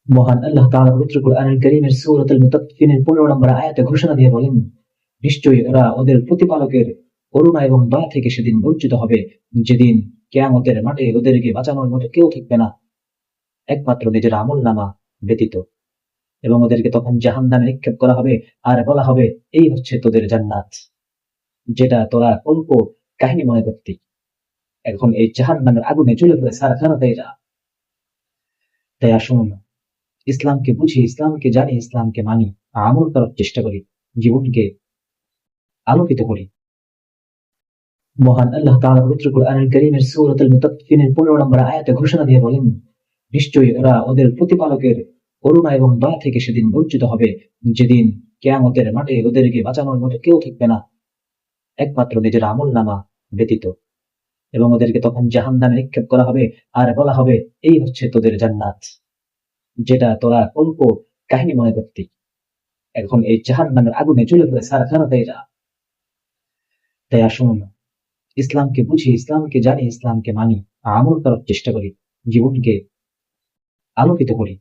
মহান আল্লাহ তাআলা পবিত্র কুরআনুল কারীমের সূরাতুল মুতাফফিফিনের ১৫ নম্বর আয়াতে ঘোষণা দিয়ে বলেন, নিশ্চয়ই ওরা ওদের প্রতিপালকের করুণা এবং দয়া থেকে সেদিন বঞ্চিত হবে, যেদিন কিয়ামতের মাঠে ওদেরকে বাঁচানোর মতো কেউ থাকবে না, একমাত্র নিজের আমলনামা ব্যতীত। এবং ওদেরকে তখন জাহান্নামে নিক্ষেপ করা হবে, আর বলা হবে, এই হচ্ছে তোদের জান্নাত, যেটা তোরা অল্প কাহিনী মনে করতি। এখন এই জাহান্নামের আগুনে জ্বলে পুড়ে ছারখার হয়ে যা। তাই আসুন, ইসলামকে বুঝি, ইসলামকে জানি, ইসলামকে মানি, আমল করার চেষ্টা করি, জীবনকে আলোকিত করি। মহান আল্লাহ তাআলা পবিত্র কুরআনুল কারীমের সূরাতুল মুতাফফিফিনের ১৫ নম্বর আয়াতে ঘোষণা দিয়ে বলেন, নিশ্চয়ই ওরা ওদের প্রতিপালকের করুণা এবং দয়া থেকে সেদিন বঞ্চিত হবে, যেদিন কিয়ামতের মাঠে ওদেরকে বাঁচানোর মতো কেউ থাকবে না, একমাত্র নিজের আমলনামা ব্যতীত। এবং ওদেরকে তখন জাহান্নামে নিক্ষেপ করা হবে, আর বলা হবে, এই হচ্ছে তোদের জান্নাত, যেটা তোরা অল্প কাহিনী মনে করতি। এখন এই জাহান্নামের আগুনে জ্বলে পুড়ে ছারখার হয়ে যা। তাই আসুন, ইসলামকে বুঝি, ইসলামকে জানি, ইসলামকে মানি, আমল করার চেষ্টা করি, জীবনকে আলোকিত করি।